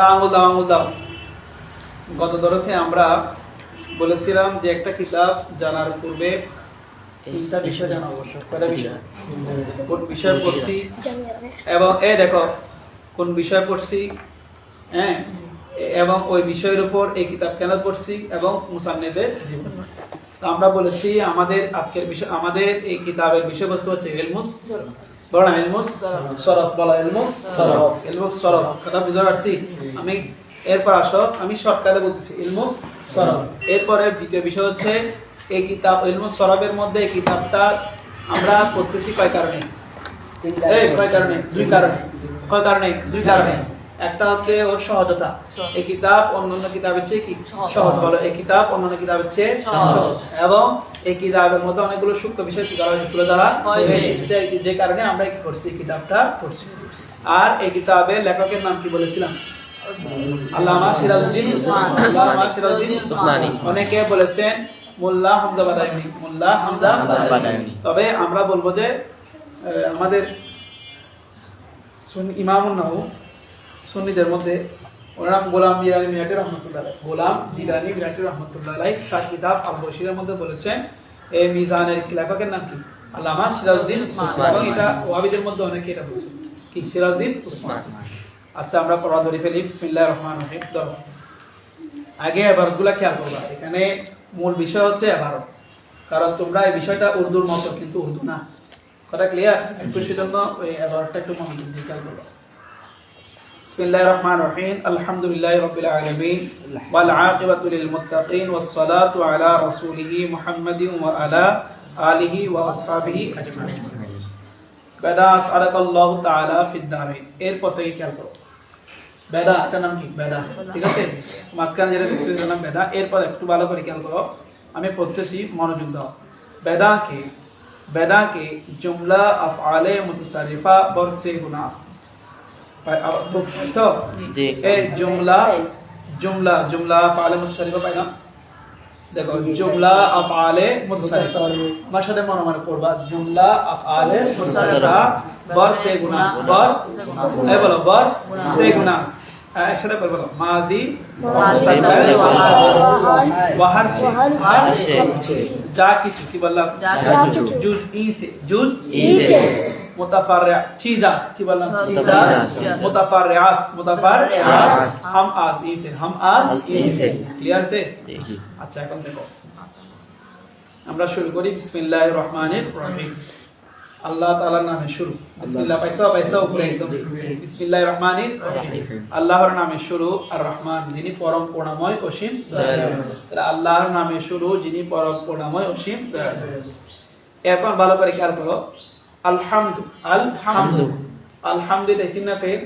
আঙুল দাও আঙুল দাও। গত দরসে আমরা বলেছিলাম যে একটা কিতাব জানার পূর্বে তিনটা বিষয় জানা আবশ্যক। কয়টা বিষয়? কোন বিষয় পড়ছি এবং দেখো কোন বিষয় পড়ছি, হ্যাঁ, এবং ওই বিষয়ের উপর এই কিতাব কেন পড়ছি এবং মুসান্নিফের জীবন। তো আমরা বলেছি আমাদের আজকের বিষয়, আমাদের এই কিতাবের বিষয়বস্তু হচ্ছে ইলমুস বড় না ইলমুস সরফ, বলা ইলমুস সরফ, ইলমুস সরফ। কথা বুঝতে পারছি? আমি এরপর আসো, আমি শর্টকাটে বলতেছি ইলমুস সরফ। এরপরে দ্বিতীয় বিষয় হচ্ছে এই কিতাব ইলমুস সরফের মধ্যে এই কিতাবটা আমরা পড়তেছি কয় কারণে? কয় কারণে? দুই কারণে। কয় কারণে? দুই কারণে। একটা হচ্ছে ওর সহজতা, এই কিতাব অন্যান্য কিতাবের চেয়ে কি সহজ, বলো এই কিতাব অন্যান্য কিতাবের চেয়ে সহজ, এবং এই কিতাবের মধ্যে অনেকগুলো সূক্ষ্ম বিষয় কি করা হয়েছে তুলে ধরা হয়েছে, যে কারণে আমরা কি করছি এই কিতাবটা পড়ছি। আর এই কিতাবের লেখকের নাম কি বলেছিলাম? আল্লামা সিরাজউদ্দিন উসমানী। অনেকে বলেছেন মোল্লা হামজা বাদায়ুনি, মোল্লা হামজা বাদায়ুনি। তবে আমরা বলবো যে আমাদের ইমামুন নাহু সুন্নিদের মধ্যে ওনার নাম গোলাম দিরানি মিরাটি রহমতুল্লাহ আলাইহি, গোলাম দিরানি মিরাটি রহমতুল্লাহ আলাইহি তার কিতাব আল বশিরের মধ্যে বলেছেন এই মিজানের লেখকের নাম কি? আল্লামা সিরাজউদ্দিন উসমানী। এবং এটা ওয়াহাবিদের মধ্যে অনেকে এটা বলছে কি সিরাজউদ্দিন উসমানী। আচ্ছা আমরা পড়া ধরে ফেলি। বিসমিল্লাহির রহমানির রহিম। ধরো আগে এবারতগুলো খেয়াল করবা, এখানে মূল বিষয় হচ্ছে এবারত, কারণ তোমরা এই বিষয়টা উর্দুর মতো কিন্তু উর্দু না। কথা ক্লিয়ার? একটু সেজন্য ওই এবারতটা একটু মনোযোগ দিয়ে খেয়াল করবা। বিসমিল্লাহির রহমানির রহিম। আলহামদুলিল্লাহি রাব্বিল আলামিন ওয়াল আকিবাতু লিল মুত্তাকিন ওয়াস সালাতু আলা রাসূলিহি মুহাম্মাদিন ওয়া আলা আলিহি ওয়া আসহাবিহি আজমাইন। বেদা আসআলাকাল্লাহু তাআলা ফিদ দারাইন। এরপর থেকে খেয়াল করো বেদা, এটা নাম কি? বেদা। ঠিক আছে, মাঝখানে যেটা দেখছি এটার নাম বেদা। এরপর একটু ভালো করে খেয়াল করো, আমি পড়তেছি, মনোযোগ দাও। বেদা কে জুমলা আফআলে মুতাসারিফা বরসে গুনাস। জুমলা আফআলে মুতাসারিফা পাই না? দেখো জুমলা আফআলে মুতাসারিফা আমার সাথে মনে পড়বা। জুমলা আফআলে মুতাসারিফা বরসে গুনাস, বলো বরসে গুনাস। একসাথে বলবো মাজি মুস্তাকবিল ওয়াহার যা কিছু কি বললাম? জুজই সে মুতাফাররিআ চিজাস কি বললাম? চিজাস মুতাফাররিআস হাম আজ ইসে। ক্লিয়ার সে? আচ্ছা এখন দেখো আমরা শুরু করি। বিসমিল্লাহির রহমানির রহিম। আল্লাহ তাআলার নামে শুরু। বিসমিল্লাহ পয়সা উপরে একদম। বিসমিল্লাহির রহমানির রহিম। আল্লাহর নামে শুরু। আর রহমান যিনি পরম করুণাময় অসীম দয়ালু। তাহলে আল্লাহর নামে শুরু যিনি পরম করুণাময় অসীম দয়ালু। এখন ভালো করে খেয়াল করো। আলহামদু এটা ইসিম না ফেল?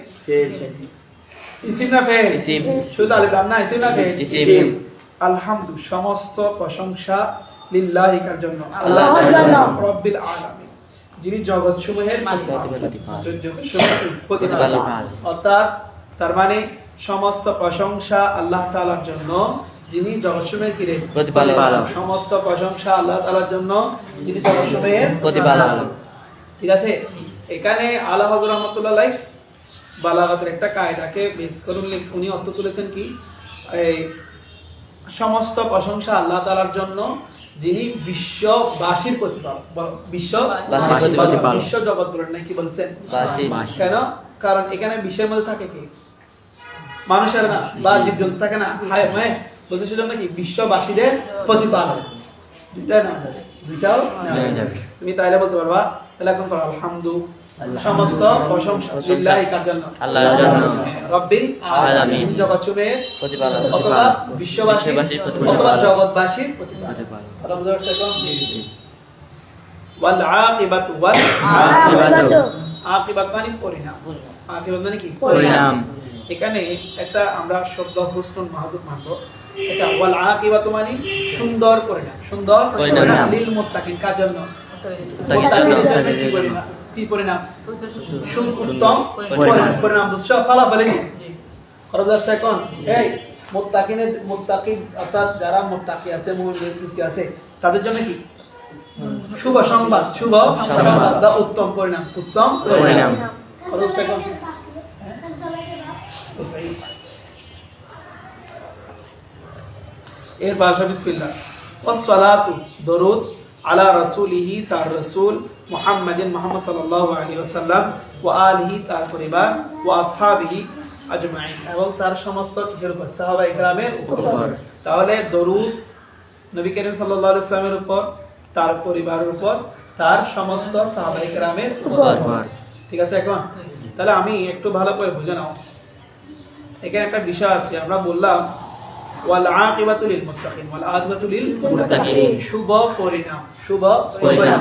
ইসিম না ফেল? শুধু আলিফ লাম না, ইসিম না ফেল? ইসিম। আলহামদু সমস্ত প্রশংসা লিল্লাহি কার জন্য? আল্লাহর জন্য। রব্বিল আলামিন যিনি জগৎসমূহের প্রতিপালক। অর্থাৎ তার মানে সমস্ত প্রশংসা আল্লাহ তাআলার জন্য যিনি জগৎসমূহের কি প্রতিপালক। সমস্ত প্রশংসা আল্লাহ তাআলার জন্য যিনি জগৎসমূহের প্রতিপালক। ঠিক আছে, এখানে আলা হযরত রাহমাতুল্লাহ আলাইহি বালাগাতের একটা কায়দাকে বেস করে উনি অর্থ তুলেছেন কি এই সমস্ত প্রশংসা আল্লাহ তাআলার জন্য যিনি বিশ্ববাসীর প্রতিপালক। বিশ্ব জগৎ বলেন না, কি বলছেন? কেন? কারণ এখানে বিশ্বের মধ্যে থাকে কি মানুষের না বা জীবজন্তু থাকে না, বলছে সেজন্য কি বিশ্ববাসীদের প্রতিপালক। দুইটাও নেওয়া যাবে। তুমি তাইলে বলতে পারবা তাহলে এখন করো আলহামদু সমস্ত প্রশংসা লিল্লাহি কার জন্য? আল্লাহর জন্য। রব্বিল আলামিন জগৎসমূহের প্রতিপালক অথবা বিশ্ববাসীর অথবা জগৎবাসীর প্রতিপালক। কথা বুঝা যাচ্ছে এখন? ওয়াল আকিবাতু আকিবাত মানে পরিণাম। আকিবাত মানে কি? পরিণাম। এখানে একটা আমরা শব্দ হুসনুন মাহজুব মানবো। এটা ওয়াল আকিবাতু মানে সুন্দর পরিণাম। সুন্দর পরিণাম লিল মুত্তাকিন কার জন্য? কি পরিণাম? উত্তম পরিণাম। বুঝছো? ফলাফল কি খরচ আসছে এখন? এই মুত্তাকি অর্থাৎ যারা মুত্তাকি আছে, মুমিন আছে, তাদের জন্য কি শুভ সংবাদ, বা উত্তম পরিণাম। খরচ এখন এর ভাষা বিসমিল্লাহ। ওয়াসসালাতু দরুদ আলা রাসূলিহি তার রাসূল মুহাম্মাদিন মুহাম্মদ সাল্লাল্লাহু আলাইহি ওয়াসাল্লাম ওয়া আলিহি তার পরিবার ওয়া আসহাবিহি আজমাইন এবং তার সমস্ত কিসের উপর সাহাবায়ে কেরামের উপর। তাহলে দরুদ নবী করিম সাল্লাল্লাহু আলাইহি ওয়াসাল্লামের উপর, তার পরিবারের উপর, তার সমস্ত সাহাবায়ে কেরামের উপর। ঠিক আছে? এখন তাহলে আমি একটু ভালো করে বুঝে নাও, এখানে একটা বিষয় আছে। আমরা বললাম ওয়াল আকিবাতু লিল মুত্তাকিন, ওয়াল আকিবাতু লিল মুত্তাকিন, শুভ পরিণাম, শুভ পরিণাম।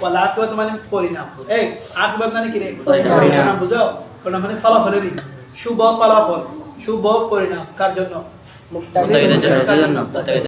ওয়াল আকিবাতু মানে পরিণাম, এই আকিবাত মানে কি রে? পরিণাম। বুঝো? পরিণাম মানে ফলাফলেরই, শুভ ফলাফল, শুভ পরিণাম কার জন্য? মুত্তাকিদের জন্য।